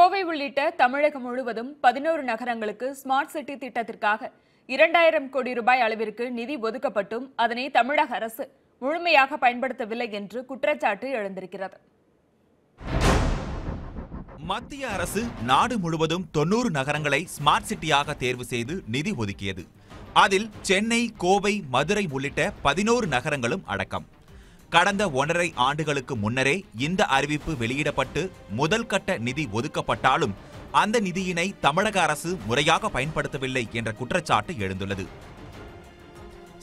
கோவை உள்ளிட்ட தமிழகம் முழுவதும் 11 நகரங்களுக்கு ஸ்மார்ட் சிட்டி திட்டத்திற்காக 2000 கோடி ரூபாய் அளவிற்கு நிதி ஒதுக்கப்பட்டும் அதனை தமிழக அரசு முழுமையாக பயன்படுத்தவில்லை என்று குற்றச்சாட்டு எழுந்திருக்கிறது. மத்திய அரசு நாடு முழுவதும் 90 நகரங்களை ஸ்மார்ட் சிட்டியாக தேர்வு செய்து நிதி ஒதுக்கியது. அதில் சென்னை, கோவை, மதுரை உள்ளிட்ட 11 நகரங்களும் அடக்கம். கடந்த 1.5 ஆண்டுகளுக்கு முன்னரே இந்த அறிவிப்பு வெளியிடப்பட்டு முதல் கட்ட நிதி ஒதுக்கப்பட்டாலும் அந்த நிதியினை தமிழக அரசு முறையாக பயன்படுத்தவில்லை என்ற குற்றச்சாட்டு எழுந்துள்ளது.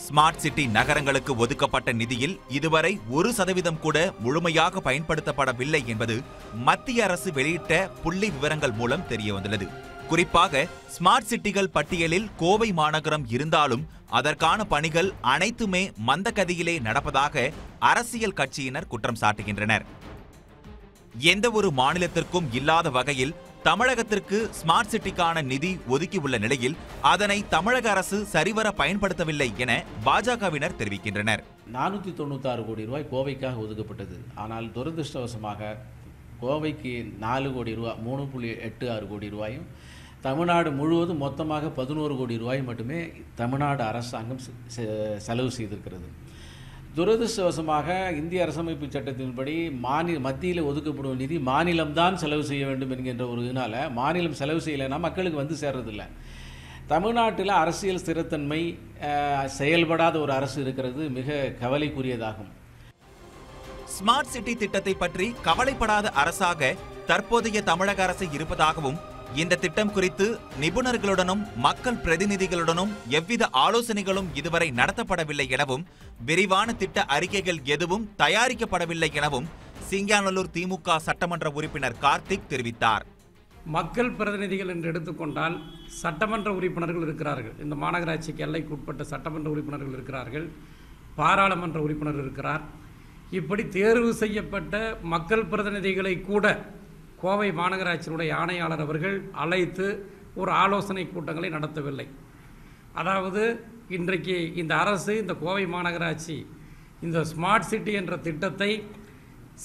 ஸ்மார்ட் சிட்டி நகரங்களுக்கு ஒதுக்கப்பட்ட நிதியில் இதுவரை 1% கூட முழுமையாக பயன்படுத்தப்படவில்லை என்பது மத்திய அரசு வெளியிட்ட புள்ளி விவரங்கள் மூலம் தெரியவந்துள்ளது. குறிப்பாக ஸ்மார்ட் சிட்டிகள் பட்டியலில் கோவை மாநகரம் இருந்தாலும் அதற்கான பணிகள் அனைத்துமே மந்தகதியிலே நடப்பதாக அரசியல் கட்சியினர் குற்றம் சாட்டுகின்றனர். எந்த ஒரு மாநிலத்திற்கும் இல்லாத வகையில் தமிழகத்திற்கு ஸ்மார்ட் சிட்டிக்கான நிதி ஒதுக்கியுள்ள நிலையில் அதனை தமிழக அரசு சரிவர பயன்படுத்தவில்லை என பாஜகவினர் தெரிவிக்கின்றனர். 496 கோடி ரூபாய் கோவைக்காக ஒதுக்கப்பட்டது. ஆனால் துரதிருஷ்டவசமாக கோவைக்கு 4 கோடி ரூபாய் 3.86 கோடி ரூபாயும் தமிழ்நாடு முழுவதும் மொத்தமாக 11 கோடி ரூபாய் மட்டுமே தமிழ்நாடு அரசாங்கம் செலவு செய்திருக்கிறது. துரதிருஷ்டவசமாக இந்திய அரசமைப்பு சட்டத்தின்படி மத்தியில் ஒதுக்கப்படும் நிதி மாநிலம்தான் செலவு செய்ய வேண்டும் என்கின்ற ஒரு இதனால் மாநிலம் செலவு செய்யலைன்னா மக்களுக்கு வந்து சேர்றதில்லை. தமிழ்நாட்டில் அரசியல் ஸ்திரத்தன்மை செயல்படாத ஒரு அரசு இருக்கிறது மிக கவலைக்குரியதாகும். ஸ்மார்ட் சிட்டி திட்டத்தை பற்றி கவலைப்படாத அரசாக தற்போதைய தமிழக அரசு இருப்பதாகவும் இந்த திட்டம் குறித்து நிபுணர்களுடனும் மக்கள் பிரதிநிதிகளுடனும் எவ்வித ஆலோசனைகளும் இதுவரை நடத்தப்படவில்லை எனவும் விரிவான திட்ட அறிக்கைகள் எதுவும் தயாரிக்கப்படவில்லை எனவும் சிங்காநல்லூர் திமுக சட்டமன்ற உறுப்பினர் கார்த்திக் தெரிவித்தார். மக்கள் பிரதிநிதிகள் என்று எடுத்துக்கொண்டால் சட்டமன்ற உறுப்பினர்கள் இருக்கிறார்கள். இந்த மாநகராட்சிக்கு எல்லைக்கு உட்பட்ட சட்டமன்ற உறுப்பினர்கள் இருக்கிறார்கள், பாராளுமன்ற உறுப்பினர் இருக்கிறார். இப்படி தேர்வு செய்யப்பட்ட மக்கள் பிரதிநிதிகளை கூட கோவை மாநகராட்சியினுடைய ஆணையாளர் அவர்கள் அழைத்து ஒரு ஆலோசனை கூட்டங்களை நடத்தவில்லை. அதாவது இன்றைக்கு இந்த அரசு, இந்த கோவை மாநகராட்சி இந்த ஸ்மார்ட் சிட்டி என்ற திட்டத்தை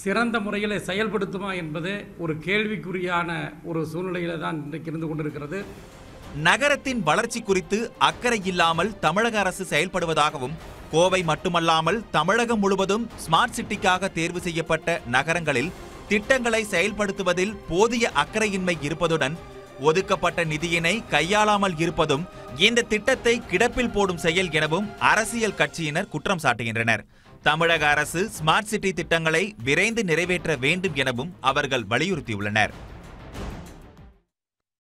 சிறந்த முறையில் செயல்படுத்துமா என்பது ஒரு கேள்விக்குறியான ஒரு சூழ்நிலையில தான் இன்றைக்கு இருந்து கொண்டிருக்கிறது. நகரத்தின் வளர்ச்சி குறித்து அக்கறை இல்லாமல் தமிழக அரசு செயல்படுவதாகவும் கோவை மட்டுமல்லாமல் தமிழகம் முழுவதும் ஸ்மார்ட் சிட்டிக்காக தேர்வு செய்யப்பட்ட நகரங்களில் திட்டங்களை செயல்படுத்துவதில் போதிய அக்கறையின்மை இருப்பதுடன் ஒதுக்கப்பட்ட நிதியினை கையாளாமல் இருப்பதும் இந்த திட்டத்தை கிடப்பில் போடும் செயல் எனவும் அரசியல் கட்சியினர் குற்றம் சாட்டுகின்றனர். தமிழக அரசு ஸ்மார்ட் சிட்டி திட்டங்களை விரைந்து நிறைவேற்ற வேண்டும் எனவும் அவர்கள் வலியுறுத்தியுள்ளனர்.